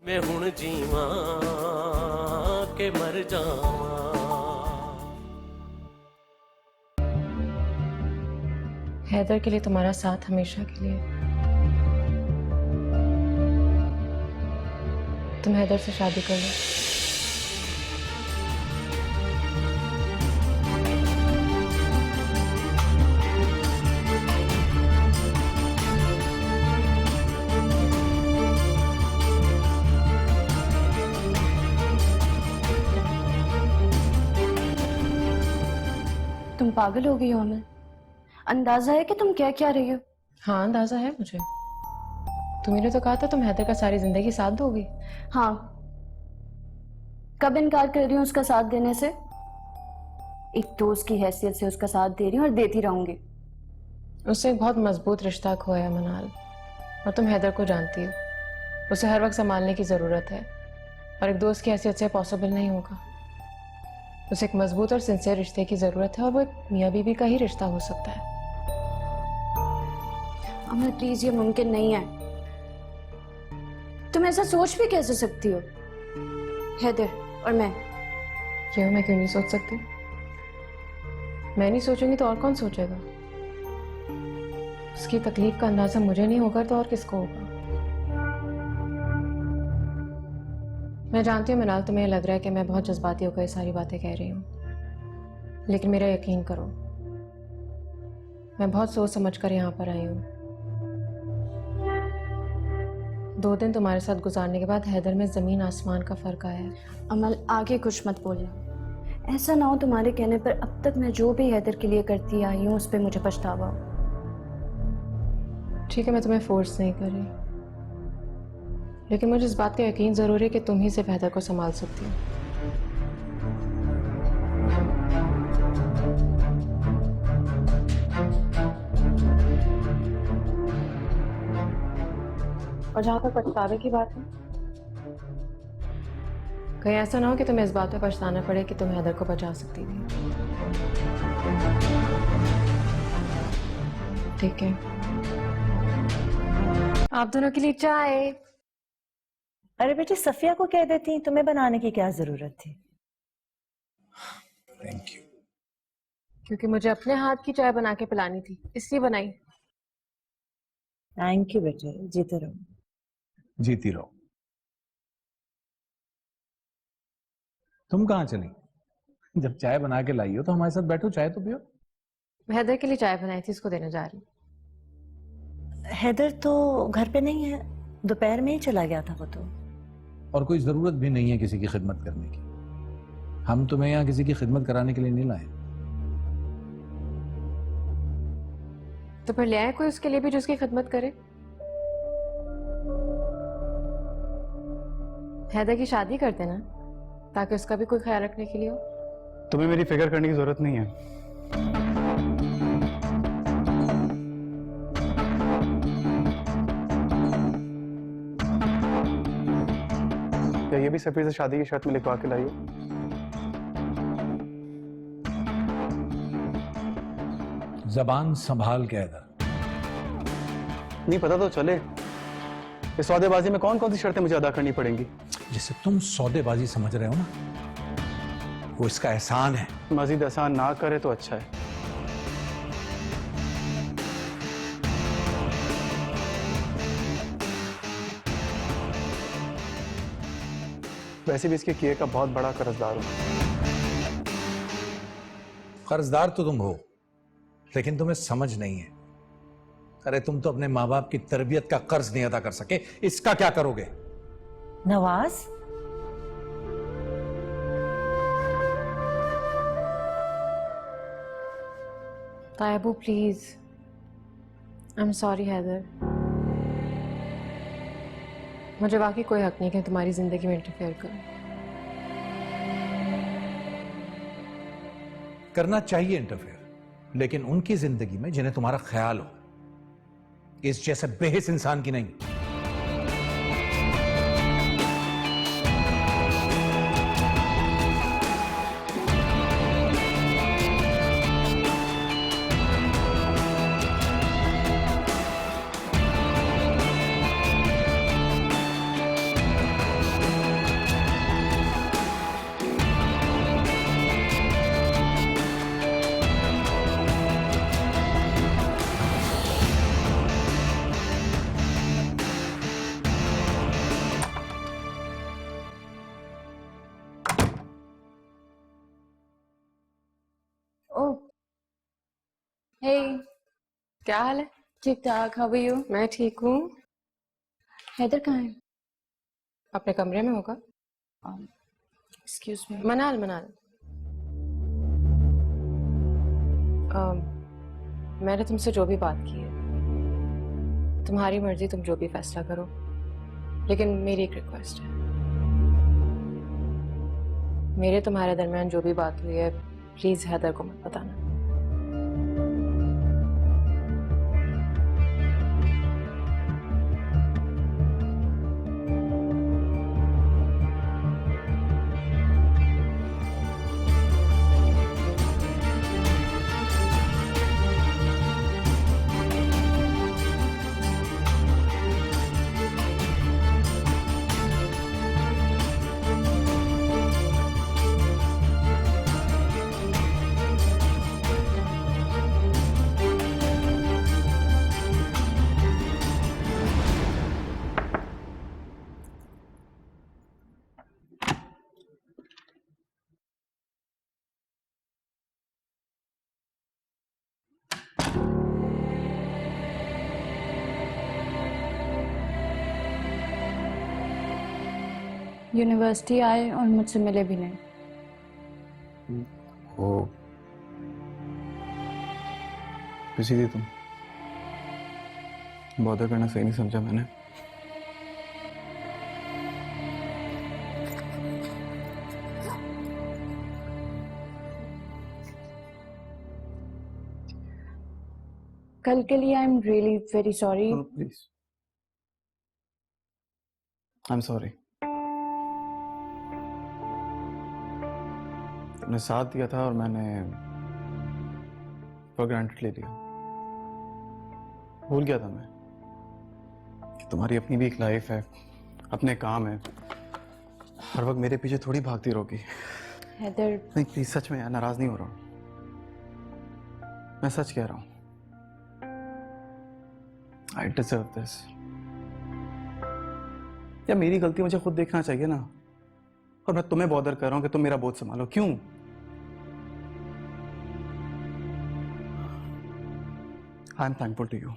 मैं हुण जीवा के मर जावा। हैदर के लिए तुम्हारा साथ हमेशा के लिए। तुम हैदर से शादी कर लो। तुम पागल हो गई हो अमल। अंदाजा है कि तुम क्या क्या रही हो? हाँ, अंदाजा है मुझे। तुम्ही ने तो कहा था तुम हैदर का सारी जिंदगी साथ दोगी। हाँ, कब इनकार कर रही हूँ उसका साथ देने से? एक दोस्त की हैसियत से उसका साथ दे रही हूँ और देती रहूंगी। उससे एक बहुत मजबूत रिश्ता खोया है मनाल, और तुम हैदर को जानती हो। उसे हर वक्त संभालने की जरूरत है, और एक दोस्त की हैसियत से पॉसिबल नहीं होगा। उसे एक मजबूत और सिंसियर रिश्ते की जरूरत है, और वो एक मियाँ बीवी का ही रिश्ता हो सकता है। अमल प्लीज, ये मुमकिन नहीं है। तुम ऐसा सोच भी कैसे सकती हो? हैदर और मैं। क्यों, मैं क्यों नहीं सोच सकती? मैं नहीं सोचूंगी तो और कौन सोचेगा? उसकी तकलीफ का अंदाजा मुझे नहीं होगा तो और किसको होगा? मैं जानती हूँ मनाल, तुम्हें लग रहा है कि मैं बहुत जज्बाती होकर ये सारी बातें कह रही हूँ, लेकिन मेरा यकीन करो, मैं बहुत सोच समझ कर यहाँ पर आई हूँ। 2 दिन तुम्हारे साथ गुजारने के बाद हैदर में जमीन आसमान का फर्क आया है। अमल आगे कुछ मत बोलना। ऐसा ना हो तुम्हारे कहने पर अब तक मैं जो भी हैदर के लिए करती आई हूँ उस पर मुझे पछतावा हो। ठीक है, मैं तुम्हें फोर्स नहीं कर रही, लेकिन मुझे इस बात का यकीन जरूर है कि तुम ही सिर्फ हैदर को संभाल सकती हो। और जहां तक पछतावे की बात है, कहीं ऐसा ना हो कि तुम्हें इस बात पे पछताना पड़े कि तुम हैदर को बचा सकती थी। ठीक है, आप दोनों के लिए चाय। अरे बेटे, सफिया को कह देती, तुम्हें बनाने की क्या जरूरत थी? Thank you. क्योंकि मुझे अपने हाथ की चाय बना के पिलानी थी, इसलिए बनाई। थैंक यू बेटे, जीते रहो। जीती रहो। तुम कहाँ चली? जब चाय बना के लाई हो तो हमारे साथ बैठो, चाय तो पियो। हैदर के लिए चाय बनाई थी, इसको देने जा रही हूँ। हैदर तो घर पे नहीं है, दोपहर में ही चला गया था वो तो। और कोई जरूरत भी नहीं है किसी की खिदमत करने की। हम तुम्हें यहाँ किसी की खिदमत कराने के लिए नहीं लाए। तो फिर ले आए कोई उसके लिए भी जो उसकी खिदमत करे। हैदर की शादी करते ना, ताकि उसका भी कोई ख्याल रखने के लिए हो। तुम्हें मेरी फिक्र करने की जरूरत नहीं है। क्या ये भी सफीर से शादी की शर्त में लिखवा के लाई हो? जबान संभाल के हैदर। नहीं पता तो चले, इस सौदेबाजी में कौन कौन सी शर्तें मुझे अदा करनी पड़ेंगी? जिसे तुम सौदेबाजी समझ रहे हो ना, वो इसका एहसान है। मजीद आसान ना करे तो अच्छा है। वैसे भी इसके किए का बहुत बड़ा कर्जदार हूं। कर्जदार तो तुम हो, लेकिन तुम्हें समझ नहीं है। अरे तुम तो अपने माँ बाप की तरबियत का कर्ज नहीं अदा कर सके, इसका क्या करोगे? Nawaz, Taibu please, I am sorry Haider. मुझे वाकई कोई हक नहीं कि तुम्हारी जिंदगी में इंटरफेयर करूं। करना चाहिए इंटरफेयर, लेकिन उनकी जिंदगी में जिन्हें तुम्हारा ख्याल हो, इस जैसे बेहिस इंसान की नहीं। हे, क्या हाल है? ठीक ठाक, हाउ आर यू? मैं ठीक हूँ। हैदर कहाँ है? अपने कमरे में होगा। Excuse me. मनाल मनाल, मैंने तुमसे जो भी बात की है, तुम्हारी मर्जी, तुम जो भी फैसला करो, लेकिन मेरी एक रिक्वेस्ट है। मेरे तुम्हारे दरमियान जो भी बात हुई है, प्लीज हैदर को मत बताना। यूनिवर्सिटी आए और मुझसे मिले भी नहीं। ओ, बिजी थी तुम? बॉदर करना सही नहीं समझा मैंने। कल के लिए I am really very sorry. Please, I am sorry. तुमने साथ दिया था और मैंने फॉर ग्रांटेड ले लिया। भूल गया था मैं कि तुम्हारी अपनी भी एक लाइफ है, अपने काम है। हर वक्त मेरे पीछे थोड़ी भागती रहोगी। हैदर, नहीं प्लीज, सच में यार, नाराज नहीं हो रहा हूं, मैं सच कह रहा हूं। I deserve this. या मेरी गलती मुझे खुद देखना चाहिए ना, और मैं तुम्हें बॉदर कर रहा हूं कि तुम मेरा बोझ संभालो। क्यों? I am thankful to you.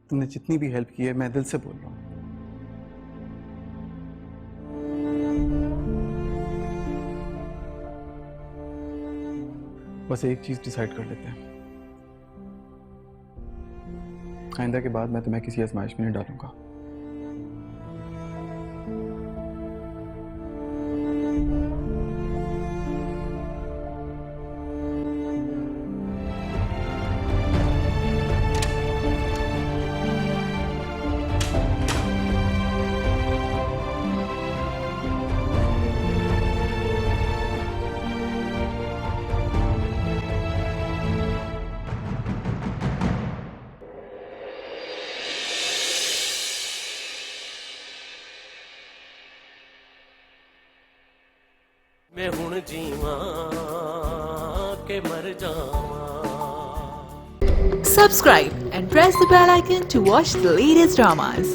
तुमने जितनी भी हेल्प की है, मैं दिल से बोल रहा हूं। बस एक चीज डिसाइड कर लेते हैं, आइंदा के बाद मैं तुम्हें किसी आजमाइश में नहीं डालूंगा। मैं हुण जीवा के मर जावा। Subscribe and press the bell icon to watch the latest dramas.